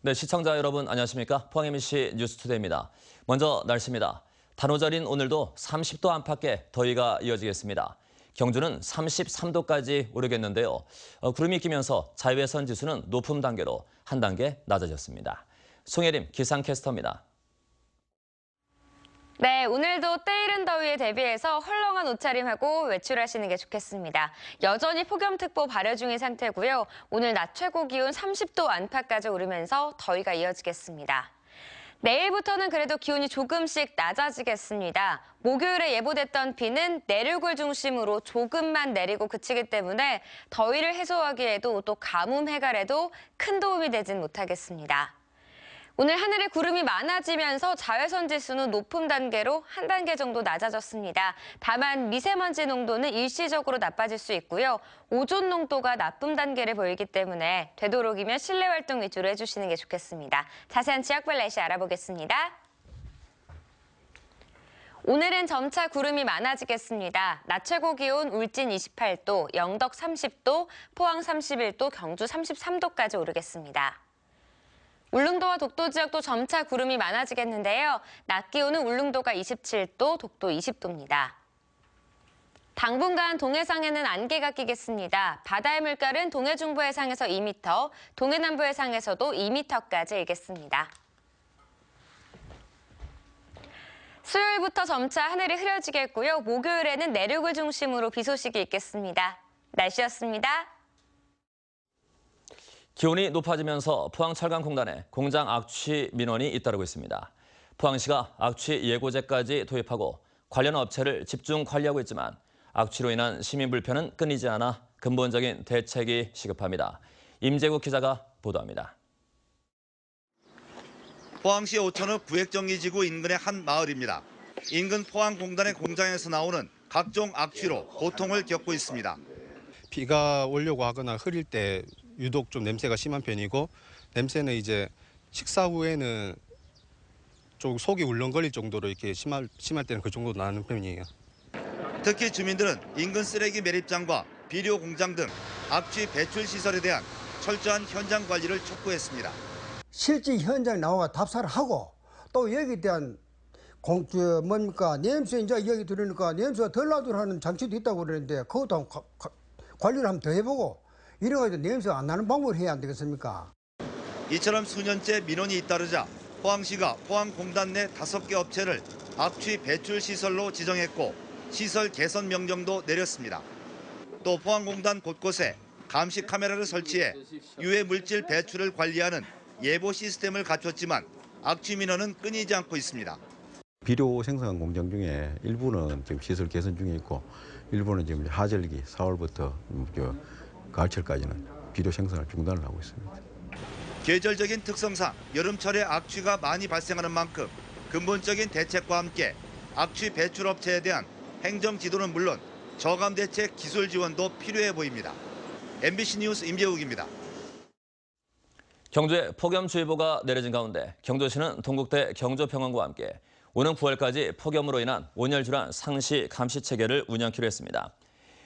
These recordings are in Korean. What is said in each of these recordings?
네, 시청자 여러분 안녕하십니까? 포항 MBC 뉴스투데이입니다. 먼저 날씨입니다. 단오절인 오늘도 30도 안팎의 더위가 이어지겠습니다. 경주는 33도까지 오르겠는데요. 구름이 끼면서 자외선 지수는 높음 단계로 한 단계 낮아졌습니다. 송혜림 기상캐스터입니다. 네, 오늘도 때이른 더위에 대비해서 헐렁한 옷차림하고 외출하시는 게 좋겠습니다. 여전히 폭염특보 발효 중인 상태고요. 오늘 낮 최고 기온 30도 안팎까지 오르면서 더위가 이어지겠습니다. 내일부터는 그래도 기온이 조금씩 낮아지겠습니다. 목요일에 예보됐던 비는 내륙을 중심으로 조금만 내리고 그치기 때문에 더위를 해소하기에도 또 가뭄 해갈에도 큰 도움이 되진 못하겠습니다. 오늘 하늘에 구름이 많아지면서 자외선 지수는 높음 단계로 한 단계 정도 낮아졌습니다. 다만 미세먼지 농도는 일시적으로 나빠질 수 있고요. 오존 농도가 나쁨 단계를 보이기 때문에 되도록이면 실내 활동 위주로 해주시는 게 좋겠습니다. 자세한 지역별 날씨 알아보겠습니다. 오늘은 점차 구름이 많아지겠습니다. 낮 최고 기온 울진 28도, 영덕 30도, 포항 31도, 경주 33도까지 오르겠습니다. 울릉도와 독도 지역도 점차 구름이 많아지겠는데요. 낮 기온은 울릉도가 27도, 독도 20도입니다. 당분간 동해상에는 안개가 끼겠습니다. 바다의 물결은 동해 중부 해상에서 2m, 동해 남부 해상에서도 2m까지 일겠습니다. 수요일부터 점차 하늘이 흐려지겠고요. 목요일에는 내륙을 중심으로 비 소식이 있겠습니다. 날씨였습니다. 기온이 높아지면서 포항철강공단에 공장 악취 민원이 잇따르고 있습니다. 포항시가 악취 예고제까지 도입하고 관련 업체를 집중 관리하고 있지만 악취로 인한 시민 불편은 끊이지 않아 근본적인 대책이 시급합니다. 임재국 기자가 보도합니다. 포항시 오천읍 구획정리지구 인근의 한 마을입니다. 인근 포항공단의 공장에서 나오는 각종 악취로 고통을 겪고 있습니다. 비가 오려고 하거나 흐릴 때 유독 좀 냄새가 심한 편이고, 냄새는 이제 식사 후에는 좀 속이 울렁거릴 정도로 이렇게 심할 때는 그 정도 나는 편이에요. 특히 주민들은 인근 쓰레기 매립장과 비료 공장 등 악취 배출 시설에 대한 철저한 현장 관리를 촉구했습니다. 실제 현장에 나와 답사를 하고 또 여기에 대한 냄새 이제 여기 들으니까 냄새가 덜 나도록 하는 장치도 있다고 그러는데 그것도 관리를 한번 더 해보고 이래가지고 냄새가 안 나는 방법을 해야 안 되겠습니까? 이처럼 수년째 민원이 잇따르자 포항시가 포항공단 내 5개 업체를 악취 배출 시설로 지정했고 시설 개선 명령도 내렸습니다. 또 포항공단 곳곳에 감시 카메라를 설치해 유해 물질 배출을 관리하는 예보 시스템을 갖췄지만 악취 민원은 끊이지 않고 있습니다. 비료 생산한 공장 중에 일부는 지금 시설 개선 중에 있고 일부는 지금 하절기 4월부터 가을철까지는 비료 생산을 중단을 하고 있습니다. 계절적인 특성상 여름철에 악취가 많이 발생하는 만큼 근본적인 대책과 함께 악취 배출 업체에 대한 행정 지도는 물론 저감 대책 기술 지원도 필요해 보입니다. MBC 뉴스 임재욱입니다. 경주에 폭염주의보가 내려진 가운데 경주시는 동국대 경주병원과 함께 오는 9월까지 폭염으로 인한 온열 질환 상시 감시 체계를 운영키로 했습니다.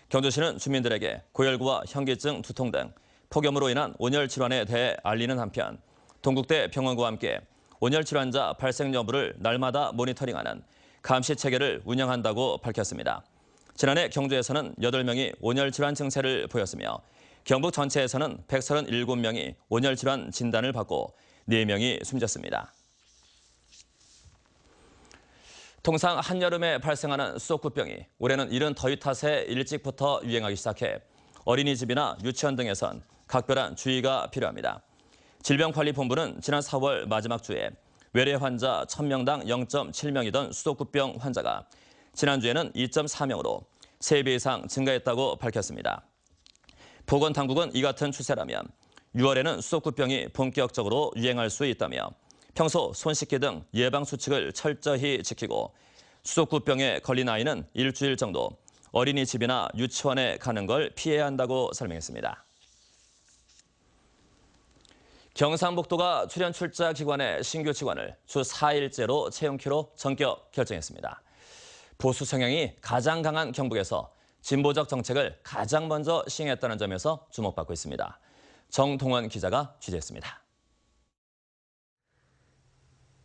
경주시는 주민들에게 고열구와 현기증, 두통 등 폭염으로 인한 온열 질환에 대해 알리는 한편 동국대 병원과 함께 온열 질환자 발생 여부를 날마다 모니터링하는 감시 체계를 운영한다고 밝혔습니다. 지난해 경주에서는 8명이 온열 질환 증세를 보였으며 경북 전체에서는 137명이 온열 질환 진단을 받고 4명이 숨졌습니다. 통상 한여름에 발생하는 수도쿠병이 올해는 이른 더위 탓에 일찍부터 유행하기 시작해 어린이집이나 유치원 등에선 각별한 주의가 필요합니다. 질병관리본부는 지난 4월 마지막 주에 외래 환자 1000명당 0.7명이던 수도쿠병 환자가 지난주에는 2.4명으로 3배 이상 증가했다고 밝혔습니다. 보건당국은 이 같은 추세라면 6월에는 수도쿠병이 본격적으로 유행할 수 있다며 평소 손 씻기 등 예방수칙을 철저히 지키고 수도쿠병에 걸린 아이는 일주일 정도 어린이집이나 유치원에 가는 걸 피해야 한다고 설명했습니다. 경상북도가 출연출자 기관의 신규 직원을 주 4일째로 채용키로 전격 결정했습니다. 보수 성향이 가장 강한 경북에서 진보적 정책을 가장 먼저 시행했다는 점에서 주목받고 있습니다. 정동원 기자가 취재했습니다.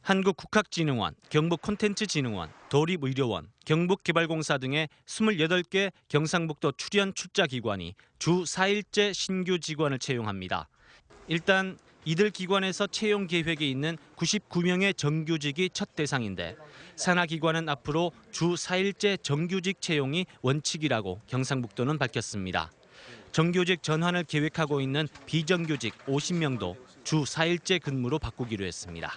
한국국학진흥원, 경북콘텐츠진흥원, 도립의료원, 경북개발공사 등의 28개 경상북도 출연 출자기관이 주 4일째 신규 직원을 채용합니다. 일단 이들 기관에서 채용 계획에 있는 99명의 정규직이 첫 대상인데 산하기관은 앞으로 주 4일째 정규직 채용이 원칙이라고 경상북도는 밝혔습니다. 정규직 전환을 계획하고 있는 비정규직 50명도 주 4일째 근무로 바꾸기로 했습니다.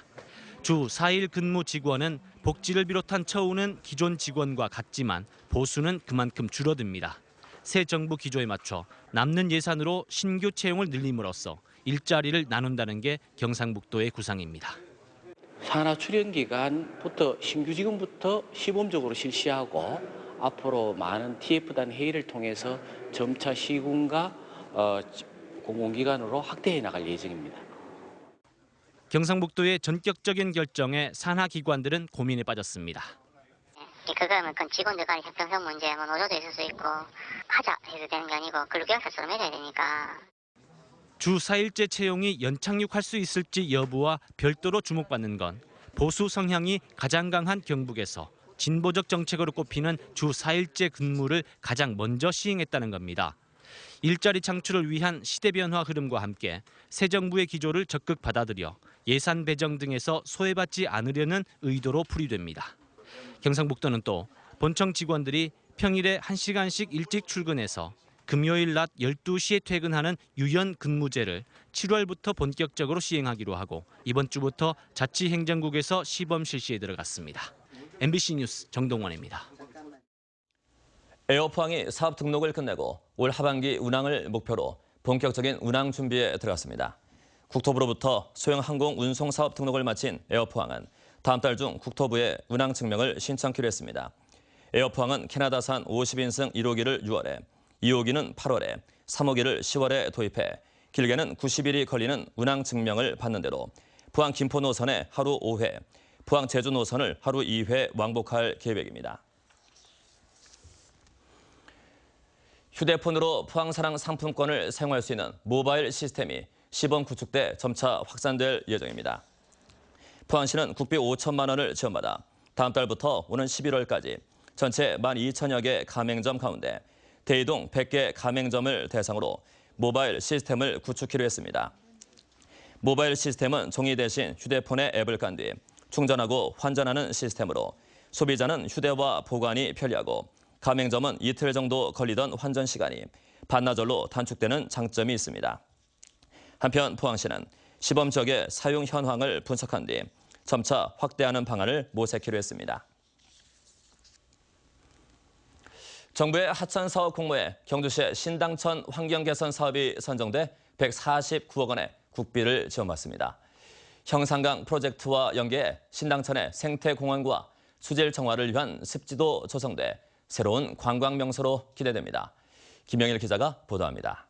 주 4일 근무 직원은 복지를 비롯한 처우는 기존 직원과 같지만 보수는 그만큼 줄어듭니다. 새 정부 기조에 맞춰 남는 예산으로 신규 채용을 늘림으로써 일자리를 나눈다는 게 경상북도의 구상입니다. 산하 출연 기간부터 신규 직원부터 시범적으로 실시하고 앞으로 많은 TF단 회의를 통해서 점차 시군과 공공기관으로 확대해 나갈 예정입니다. 경상북도의 전격적인 결정에 산하기관들은 고민에 빠졌습니다. 그거는 그 직원들 간의 협상성 문제, 노조도 있을 수 있고 하자 해도 되는 게 아니고 근로계약서처럼 해야 되니까. 주 4일째 채용이 연착륙할 수 있을지 여부와 별도로 주목받는 건 보수 성향이 가장 강한 경북에서 진보적 정책으로 꼽히는 주 4일째 근무를 가장 먼저 시행했다는 겁니다. 일자리 창출을 위한 시대 변화 흐름과 함께 새 정부의 기조를 적극 받아들여 예산 배정 등에서 소외받지 않으려는 의도로 풀이됩니다. 경상북도는 또 본청 직원들이 평일에 1시간씩 일찍 출근해서 금요일 낮 12시에 퇴근하는 유연 근무제를 7월부터 본격적으로 시행하기로 하고 이번 주부터 자치행정국에서 시범 실시에 들어갔습니다. MBC 뉴스 정동원입니다. 에어포항이 사업 등록을 끝내고 올 하반기 운항을 목표로 본격적인 운항 준비에 들어갔습니다. 국토부로부터 소형 항공 운송 사업 등록을 마친 에어포항은 다음 달 중 국토부에 운항 증명을 신청키로 했습니다. 에어포항은 캐나다산 50인승 1호기를 6월에, 2호기는 8월에, 3호기를 10월에 도입해 길게는 90일이 걸리는 운항 증명을 받는 대로 포항 김포 노선에 하루 5회, 포항 제주 노선을 하루 2회 왕복할 계획입니다. 휴대폰으로 포항사랑 상품권을 사용할 수 있는 모바일 시스템이 시범 구축돼 점차 확산될 예정입니다. 포항시는 국비 5천만 원을 지원받아 다음 달부터 오는 11월까지 전체 12,000여 개 가맹점 가운데 대이동 100개 가맹점을 대상으로 모바일 시스템을 구축키로 했습니다. 모바일 시스템은 종이 대신 휴대폰에 앱을 깐 뒤 충전하고 환전하는 시스템으로 소비자는 휴대와 보관이 편리하고 가맹점은 이틀 정도 걸리던 환전 시간이 반나절로 단축되는 장점이 있습니다. 한편 포항시는 시범 지역의 사용 현황을 분석한 뒤 점차 확대하는 방안을 모색키로 했습니다. 정부의 하천 사업 공모에 경주시의 신당천 환경 개선 사업이 선정돼 149억 원의 국비를 지원받습니다. 형산강 프로젝트와 연계해 신당천의 생태공원과 수질 정화를 위한 습지도 조성돼 새로운 관광 명소로 기대됩니다. 김영일 기자가 보도합니다.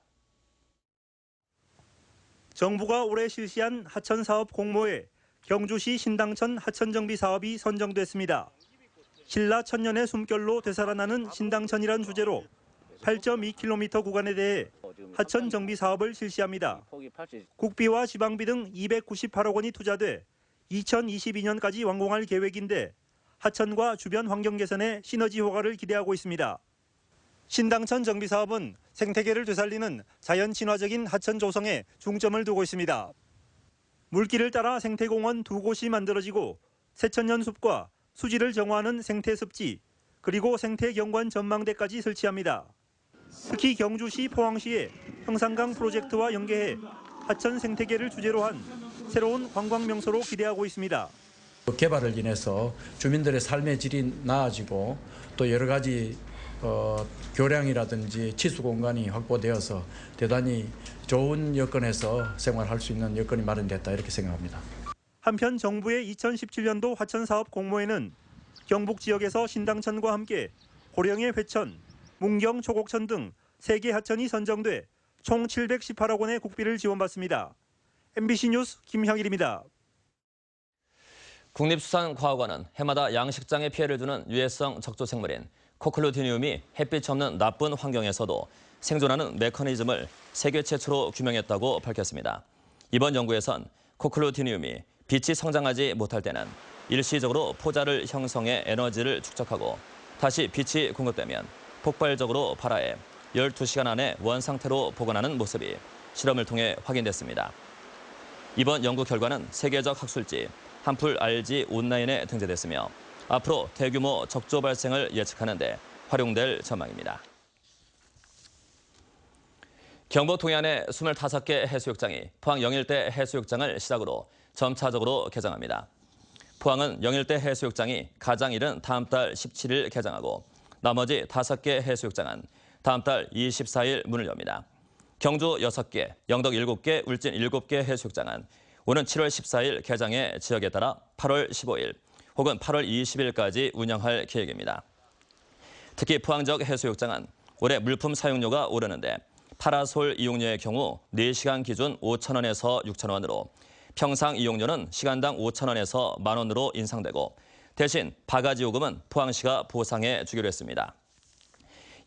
정부가 올해 실시한 하천 사업 공모에 경주시 신당천 하천 정비 사업이 선정됐습니다. 신라 천년의 숨결로 되살아나는 신당천이란 주제로 8.2km 구간에 대해 하천 정비 사업을 실시합니다. 국비와 지방비 등 298억 원이 투자돼 2022년까지 완공할 계획인데 하천과 주변 환경 개선에 시너지 효과를 기대하고 있습니다. 신당천 정비 사업은 생태계를 되살리는 자연 친화적인 하천 조성에 중점을 두고 있습니다. 물길을 따라 생태공원 2곳이 만들어지고 새천년 숲과 수질을 정화하는 생태습지, 그리고 생태경관 전망대까지 설치합니다. 특히 경주시, 포항시의 형산강 프로젝트와 연계해 하천 생태계를 주제로 한 새로운 관광 명소로 기대하고 있습니다. 개발을 인해서 주민들의 삶의 질이 나아지고 또 여러 가지 교량이라든지 치수 공간이 확보되어서 대단히 좋은 여건에서 생활할 수 있는 여건이 마련됐다 이렇게 생각합니다. 한편 정부의 2017년도 하천 사업 공모에는 경북 지역에서 신당천과 함께 고령의 회천, 문경 초곡천 등 3개 하천이 선정돼 총 718억 원의 국비를 지원받습니다. MBC 뉴스 김형일입니다. 국립수산과학원은 해마다 양식장에 피해를 주는 유해성 적조생물인 코클루디니움이 햇빛이 없는 나쁜 환경에서도 생존하는 메커니즘을 세계 최초로 규명했다고 밝혔습니다. 이번 연구에선 코클루디니움이 빛이 성장하지 못할 때는 일시적으로 포자를 형성해 에너지를 축적하고 다시 빛이 공급되면 폭발적으로 발화해 12시간 안에 원상태로 복원하는 모습이 실험을 통해 확인됐습니다. 이번 연구 결과는 세계적 학술지 한풀 RG 온라인에 등재됐으며 앞으로 대규모 적조 발생을 예측하는 데 활용될 전망입니다. 경북 동해안의 25개 해수욕장이 포항 영일대 해수욕장을 시작으로 점차적으로 개장합니다. 포항은 영일대 해수욕장이 가장 이른 다음 달 17일 개장하고 나머지 5개 해수욕장은 다음 달 24일 문을 엽니다. 경주 6개, 영덕 7개, 울진 7개 해수욕장은 오는 7월 14일 개장의 지역에 따라 8월 15일 혹은 8월 20일까지 운영할 계획입니다. 특히 포항 지역 해수욕장은 올해 물품 사용료가 오르는데 파라솔 이용료의 경우 4시간 기준 5,000원에서 6,000원으로 평상 이용료는 시간당 5,000원에서 10,000원으로 인상되고 대신 바가지 요금은 포항시가 보상해 주기로 했습니다.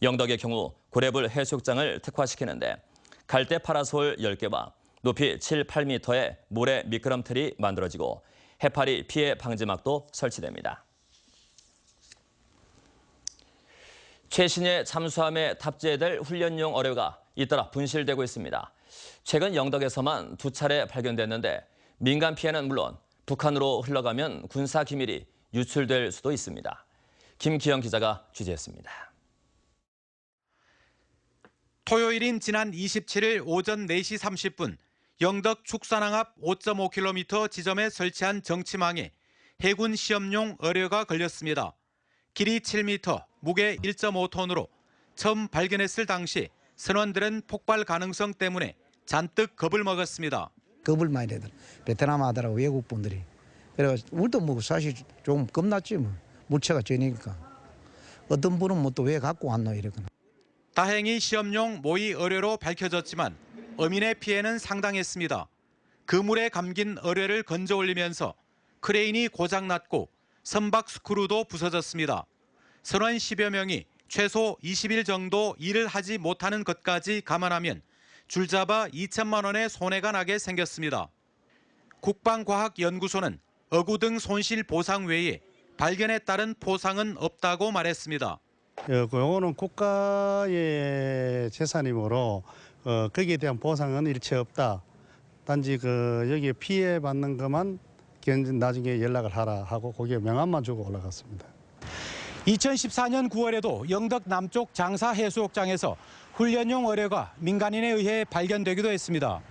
영덕의 경우 고래불 해수욕장을 특화시키는데 갈대 파라솔 10개와 높이 7, 8m의 모래 미끄럼틀이 만들어지고 해파리 피해 방지막도 설치됩니다. 최신의 잠수함에 탑재될 훈련용 어뢰가 잇따라 분실되고 있습니다. 최근 영덕에서만 2차례 발견됐는데 민간 피해는 물론 북한으로 흘러가면 군사 기밀이 유출될 수도 있습니다. 김기영 기자가 취재했습니다. 토요일인 지난 27일 오전 4시 30분 영덕 축산항 앞 5.5km 지점에 설치한 정치망에 해군 시험용 어뢰가 걸렸습니다. 길이 7m, 무게 1.5톤으로 처음 발견했을 당시 선원들은 폭발 가능성 때문에 잔뜩 겁을 먹었습니다. 겁을 많이 내들 베트남 하더라고 외국분들이. 그래서 우리도 뭐 사실 좀 겁났지 뭐. 물체가 저니까. 어떤 분은 뭐 또 왜 갖고 왔노 이러거나. 다행히 시험용 모의 어뢰로 밝혀졌지만 어민의 피해는 상당했습니다. 그물에 감긴 어뢰를 건져 올리면서 크레인이 고장났고 선박 스크루도 부서졌습니다. 선원 10여 명이 최소 20일 정도 일을 하지 못하는 것까지 감안하면 줄잡아 2천만 원의 손해가 나게 생겼습니다. 국방과학연구소는 어구 등 손실 보상 외에 발견에 따른 포상은 없다고 말했습니다. 이거는 국가의 재산이므로 거기에 대한 보상은 일체 없다. 단지 여기에 피해 받는 것만 나중에 연락을 하라 하고 거기에 명함만 주고 올라갔습니다. 2014년 9월에도 영덕 남쪽 장사 해수욕장에서 훈련용 어뢰가 민간인에 의해 발견되기도 했습니다.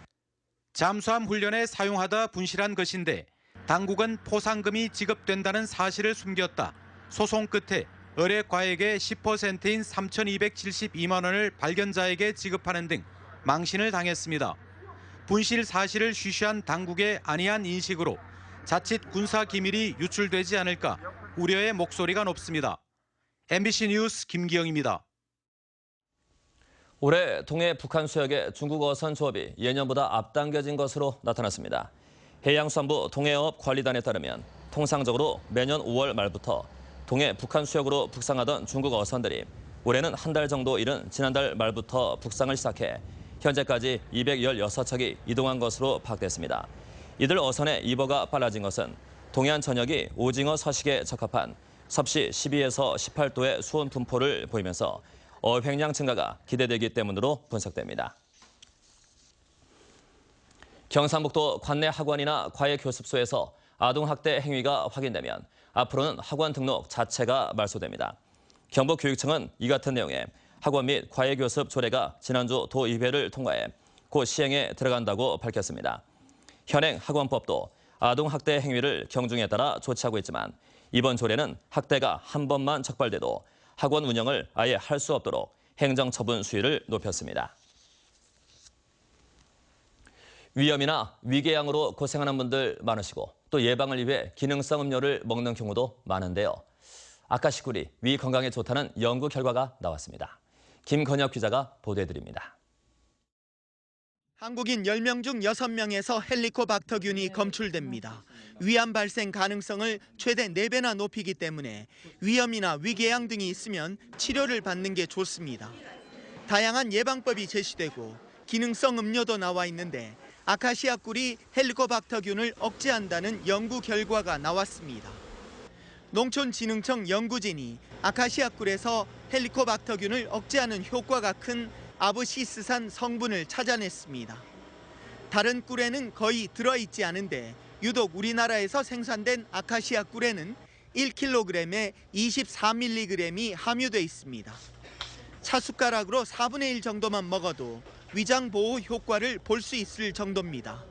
잠수함 훈련에 사용하다 분실한 것인데 당국은 포상금이 지급된다는 사실을 숨겼다. 소송 끝에 어뢰 과액의 10%인 3,272만 원을 발견자에게 지급하는 등 망신을 당했습니다. 분실 사실을 쉬쉬한 당국의 안이한 인식으로 자칫 군사 기밀이 유출되지 않을까 우려의 목소리가 높습니다. MBC 뉴스 김기영입니다. 올해 동해 북한 수역의 중국 어선 조업이 예년보다 앞당겨진 것으로 나타났습니다. 해양수산부 동해업 관리단에 따르면 통상적으로 매년 5월 말부터 동해 북한 수역으로 북상하던 중국 어선들이 올해는 한 달 정도 이른 지난달 말부터 북상을 시작해 현재까지 216척이 이동한 것으로 파악됐습니다. 이들 어선의 입어가 빨라진 것은 동해안 전역이 오징어 서식에 적합한 섭씨 12에서 18도의 수온 분포를 보이면서 어획량 증가가 기대되기 때문으로 분석됩니다. 경상북도 관내 학원이나 과외교습소에서 아동학대 행위가 확인되면 앞으로는 학원 등록 자체가 말소됩니다. 경북교육청은 이 같은 내용의 학원 및 과외교습 조례가 지난주 도의회를 통과해 곧 시행에 들어간다고 밝혔습니다. 현행 학원법도 아동학대 행위를 경중에 따라 조치하고 있지만 이번 조례는 학대가 한 번만 적발돼도 학원 운영을 아예 할 수 없도록 행정처분 수위를 높였습니다. 위염이나 위궤양으로 고생하는 분들 많으시고 또 예방을 위해 기능성 음료를 먹는 경우도 많은데요. 아까시꿀이 위 건강에 좋다는 연구 결과가 나왔습니다. 김건혁 기자가 보도해드립니다. 한국인 10명 중 6명에서 헬리코박터균이 검출됩니다. 위암 발생 가능성을 최대 4배나 높이기 때문에 위염이나 위궤양 등이 있으면 치료를 받는 게 좋습니다. 다양한 예방법이 제시되고 기능성 음료도 나와 있는데 아카시아 꿀이 헬리코박터균을 억제한다는 연구 결과가 나왔습니다. 농촌진흥청 연구진이 아카시아 꿀에서 헬리코박터균을 억제하는 효과가 큰 아브시스산 성분을 찾아냈습니다. 다른 꿀에는 거의 들어있지 않은데 유독 우리나라에서 생산된 아카시아 꿀에는 1kg에 24mg이 함유돼 있습니다. 차숟가락으로 4분의 1 정도만 먹어도 위장 보호 효과를 볼 수 있을 정도입니다.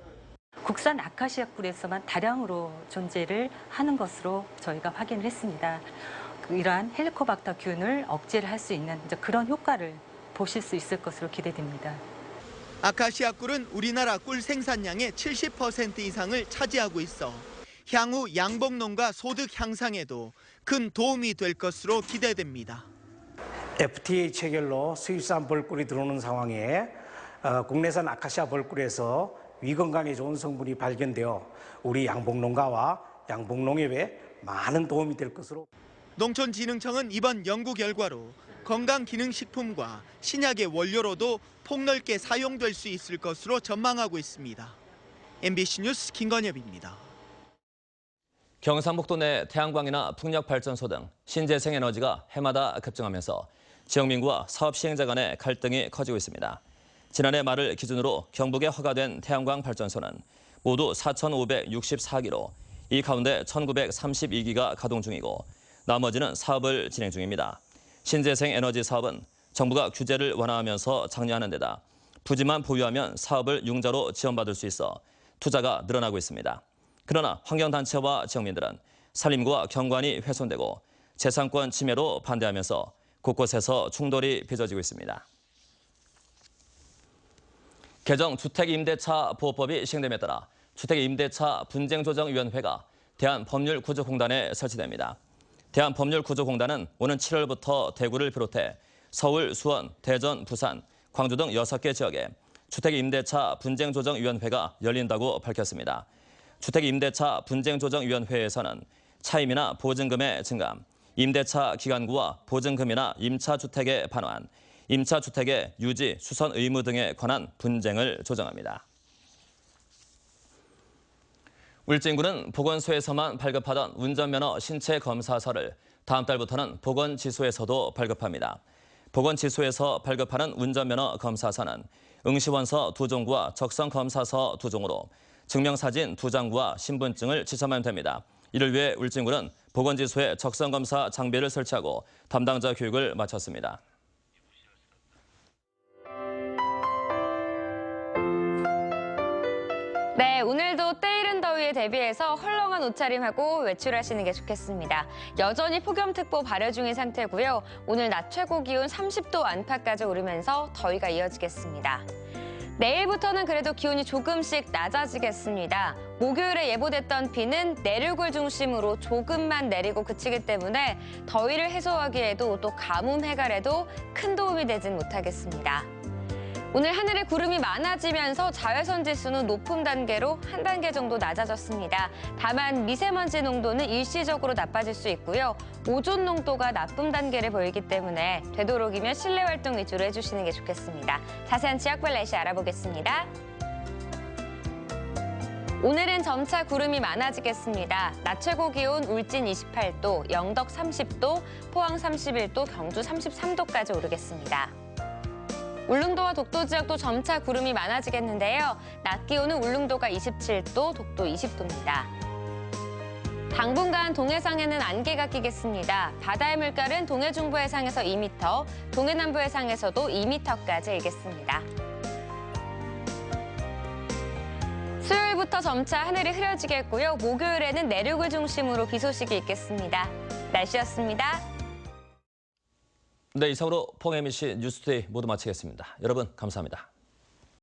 국산 아카시아 꿀에서만 다량으로 존재를 하는 것으로 저희가 확인을 했습니다. 이러한 헬리코박터균을 억제를 할 수 있는 그런 효과를 보실 수 있을 것으로 기대됩니다. 아카시아 꿀은 우리나라 꿀 생산량의 70% 이상을 차지하고 있어 향후 양봉농가 소득 향상에도 큰 도움이 될 것으로 기대됩니다. FTA 체결로 수입산 벌꿀이 들어오는 상황에 국내산 아카시아 벌꿀에서 위 건강에 좋은 성분이 발견되어 우리 양봉농가와 양봉농협에 많은 도움이 될 것으로. 농촌진흥청은 이번 연구 결과로 건강기능식품과 신약의 원료로도 폭넓게 사용될 수 있을 것으로 전망하고 있습니다. MBC 뉴스 김건엽입니다. 경상북도 내 태양광이나 풍력발전소 등 신재생 에너지가 해마다 급증하면서 지역민구와 사업 시행자 간의 갈등이 커지고 있습니다. 지난해 말을 기준으로 경북에 허가된 태양광 발전소는 모두 4,564기로 이 가운데 1,932기가 가동 중이고 나머지는 사업을 진행 중입니다. 신재생 에너지 사업은 정부가 규제를 완화하면서 장려하는 데다 부지만 보유하면 사업을 융자로 지원받을 수 있어 투자가 늘어나고 있습니다. 그러나 환경단체와 지역민들은 산림과 경관이 훼손되고 재산권 침해로 반대하면서 곳곳에서 충돌이 빚어지고 있습니다. 개정 주택임대차 보호법이 시행됨에 따라 주택임대차 분쟁조정위원회가 대한법률구조공단에 설치됩니다. 대한법률구조공단은 오는 7월부터 대구를 비롯해 서울, 수원, 대전, 부산, 광주 등 6개 지역에 주택임대차 분쟁조정위원회가 열린다고 밝혔습니다. 주택임대차 분쟁조정위원회에서는 차임이나 보증금의 증감, 임대차 기간구와 보증금이나 임차주택의 반환, 임차주택의 유지, 수선 의무 등에 관한 분쟁을 조정합니다. 울진군은 보건소에서만 발급하던 운전면허 신체 검사서를 다음 달부터는 보건지소에서도 발급합니다. 보건지소에서 발급하는 운전면허 검사서는 응시원서 2종과 적성검사서 2종으로 증명사진 2장과 신분증을 지참하면 됩니다. 이를 위해 울진군은 보건지소에 적성검사 장비를 설치하고 담당자 교육을 마쳤습니다. 네, 오늘도 때이른 더위에 대비해서 헐렁한 옷차림하고 외출하시는 게 좋겠습니다. 여전히 폭염특보 발효 중인 상태고요. 오늘 낮 최고 기온 30도 안팎까지 오르면서 더위가 이어지겠습니다. 내일부터는 그래도 기온이 조금씩 낮아지겠습니다. 목요일에 예보됐던 비는 내륙을 중심으로 조금만 내리고 그치기 때문에 더위를 해소하기에도 또 가뭄 해갈에도 큰 도움이 되진 못하겠습니다. 오늘 하늘에 구름이 많아지면서 자외선 지수는 높음 단계로 한 단계 정도 낮아졌습니다. 다만 미세먼지 농도는 일시적으로 나빠질 수 있고요. 오존 농도가 나쁨 단계를 보이기 때문에 되도록이면 실내 활동 위주로 해주시는 게 좋겠습니다. 자세한 지역별 날씨 알아보겠습니다. 오늘은 점차 구름이 많아지겠습니다. 낮 최고 기온 울진 28도, 영덕 30도, 포항 31도, 경주 33도까지 오르겠습니다. 울릉도와 독도 지역도 점차 구름이 많아지겠는데요. 낮 기온은 울릉도가 27도, 독도 20도입니다. 당분간 동해상에는 안개가 끼겠습니다. 바다의 물결은 동해 중부 해상에서 2m, 동해 남부 해상에서도 2m까지 일겠습니다. 수요일부터 점차 하늘이 흐려지겠고요. 목요일에는 내륙을 중심으로 비 소식이 있겠습니다. 날씨였습니다. 네, 이상으로 포항 MBC 뉴스투데이 모두 마치겠습니다. 여러분 감사합니다.